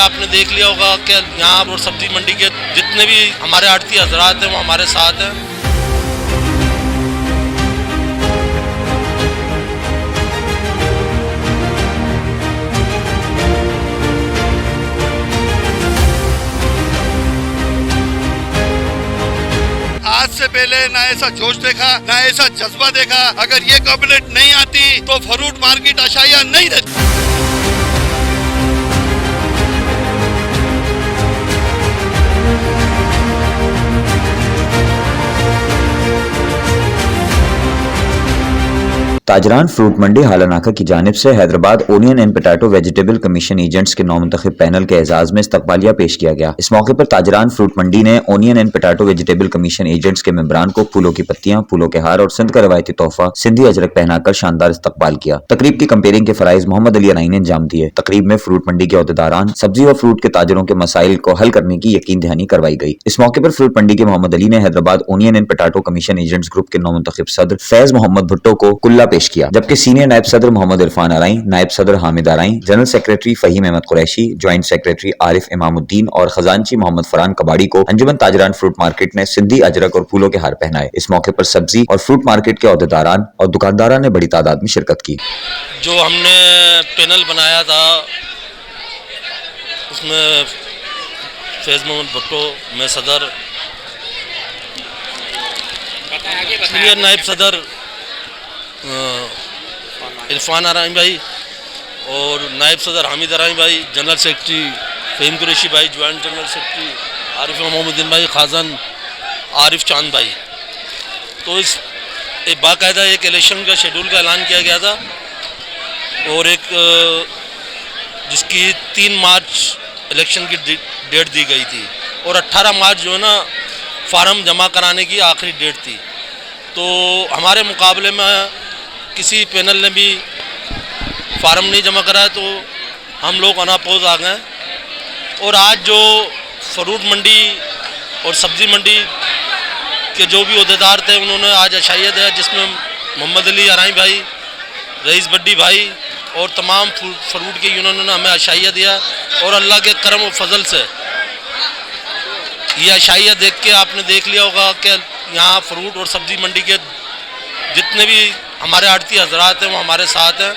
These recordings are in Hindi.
आपने देख लिया होगा कि यहाँ और सब्जी मंडी के जितने भी हमारे आड़ती हजरात हैं वो हमारे साथ हैं। आज से पहले ना ऐसा जोश देखा, ना ऐसा जज्बा देखा। अगर ये कैबिनेट नहीं आती तो फ्रूट मार्केट आशाइयां नहीं रहती। ताजरान फ्रूट मंडी हालानाका की जानिब से Hyderabad onion and potato vegetable commission agents के नौमुंतखब पैनल के एजाज में इस्तकबालिया पेश किया गया। इस मौके पर ताजरान फ्रूट मंडी ने onion and potato vegetable commission agents के मेंबरान को फूलों की पत्तियां, फूलों के हार और सिंध का रवायती तोहफा सिंधी अजरक पहनाकर शानदार इस्तकबाल किया। तकरीब की कंपेयरिंग के फराइज मोहम्मद अली अनाई ने अंजाम दिए। तकरीब में फ्रूट मंडी के अहदेदारान, सब्जी व फ्रूट के ताजरों के मसाइल को हल करने की यकीन दहानी करवाई गई। इस मौके पर फ्रूट मंडी के मोहम्मद अली ने Hyderabad onion and potato commission agents group के नौमुंतखब सदर फैज मोहम्मद भुट्टो को कुल्ला पेश किया, जबकि सीनियर नायब सदर मोहम्मद इरफान आरई, नायब सदर हामिद आरई, general secretary Fahim Ahmed Qureshi, joint secretary Arif Imamuddin और खजांची मोहम्मद फरहान कबाड़ी को अंजुमन ताजरान फ्रूट मार्केट ने सिंधी अजरक और फूलों के हार पहनाए। इस मौके पर सब्जी और फ्रूट मार्केट के अहदेदारान और दुकानदारान ने बड़ी तादाद में शिरकत की। जो हमने पैनल बनाया था उसमें फैज मोहम्मद भुट्टो, मैं सदर, सीनियर नायब सदर इरफान आरई भाई और नायब सदर हामिद आरई भाई, जनरल सेक्रेटरी फहीम कुरैशी भाई, joint general secretary Arif Imamuddin भाई, खाजन आरिफ चांद भाई। तो इस बाकायदा एक इलेक्शन का शेड्यूल का ऐलान किया गया था और एक जिसकी 3 मार्च इलेक्शन की डेट दी गई थी और 18 मार्च जो है ना फार्म जमा कराने की आखिरी डेट थी। तो हमारे मुकाबले में किसी पैनल ने भी फार्म नहीं जमा कराया तो हम लोग अनापोज आ गए। और आज जो फ्रूट मंडी और सब्ज़ी मंडी के जो भी अहदेदार थे उन्होंने आज अशाइया दिया, जिसमें मोहम्मद अली अराई भाई, रईस बड्डी भाई और तमाम फ्रूट के यूनियनों ने हमें अशाइया दिया। और अल्लाह के करम और फजल से ये अशाइया देख के आपने देख लिया होगा कि यहाँ फ्रूट और सब्ज़ी मंडी के जितने भी हमारे आड़ती हजरात हैं वो हमारे साथ हैं।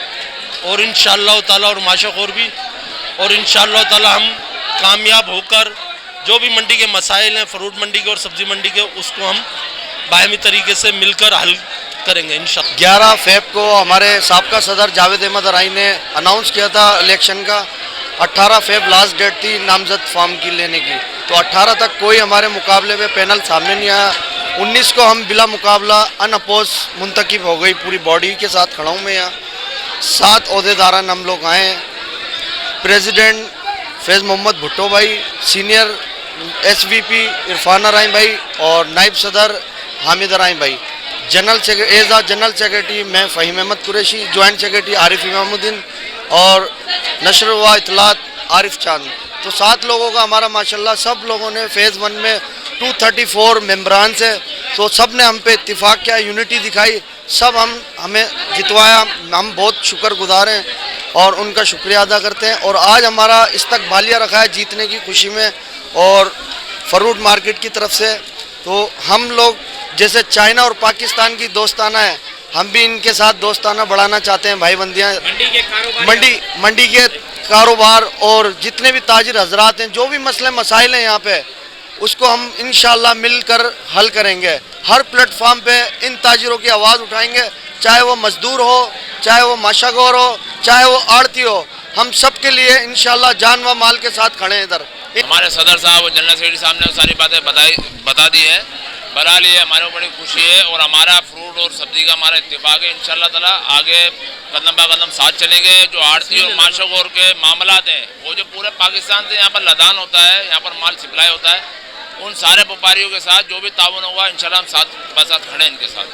और इंशाअल्लाह ताला और माशाखोर भी, और इंशाअल्लाह ताला हम कामयाब होकर जो भी मंडी के मसाइल हैं फ्रूट मंडी के और सब्ज़ी मंडी के, उसको हम बाहमी तरीके से मिलकर हल करेंगे इंशाअल्लाह। 11 फेब को हमारे साबका सदर जावेद अहमद अराई ने अनाउंस किया था इलेक्शन का। 18 फेब लास्ट डेट थी नामजद फॉर्म की लेने की, तो 18 तक कोई हमारे मुकाबले में पैनल सामने नहीं आया। 19 को हम बिला मुकाबला अनअपोज मुंतखब हो गई, पूरी बॉडी के साथ खड़ा हूँ मैं यहाँ। 7 अहदेदारान हम लोग आए, प्रेसिडेंट फैज़ मोहम्मद भुट्टो भाई, सीनियर SVP इरफान आरई भाई और नायब सदर हामिद आरई भाई, जनरल सेक्रेटरी मैं फहीम अहमद कुरैशी, ज्वाइंट सेक्रेटरी आरिफ इमामुद्दीन और नशर व इतलात आरिफ चांद। तो 7 लोगों का हमारा माशाल्लाह सब लोगों ने फ़ेज़ 1 में 234 मेम्बरान से, तो सब ने हम पे इत्तिफाक किया, यूनिटी दिखाई, सब हमें जितवाया। हम बहुत शुक्रगुजार हैं और उनका शुक्रिया अदा करते हैं। और आज हमारा इस्तकबालिया रखा है जीतने की खुशी में और फ्रूट मार्केट की तरफ से। तो हम लोग जैसे चाइना और पाकिस्तान की दोस्ताना है, हम भी इनके साथ दोस्ताना बढ़ाना चाहते हैं। भाई बंदियाँ मंडी के कारोबार और जितने भी ताजिर हजरात हैं, जो भी मसले मसाइल हैं यहाँ पे, उसको हम इंशाअल्लाह मिलकर हल करेंगे। हर प्लेटफॉर्म पे इन ताजिरों की आवाज़ उठाएंगे, चाहे वो मजदूर हो, चाहे वो माशागोर हो, चाहे वो आड़ती हो, हम सब के लिए इंशाअल्लाह जान व माल के साथ खड़े हैं। इधर हमारे सदर साहब और जनरल सेक्रेटरी साहब ने सारी बातें बता दी है। बहरहाल ये हमारे बड़ी खुशी है और हमारा फ्रूट और सब्जी का हमारा इत्तेफाक है। इंशाअल्लाह ताला आगे कदम बा कदम साथ चलेंगे। जो आड़ती और माशागोर के मामलात हैं, वो जो पूरे पाकिस्तान से यहाँ पर लदान होता है, यहाँ पर माल सप्लाई होता है, उन सारे व्यापारियों के साथ जो भी ताउन होगा इंशाअल्लाह हम साथ खड़े हैं इनके साथ।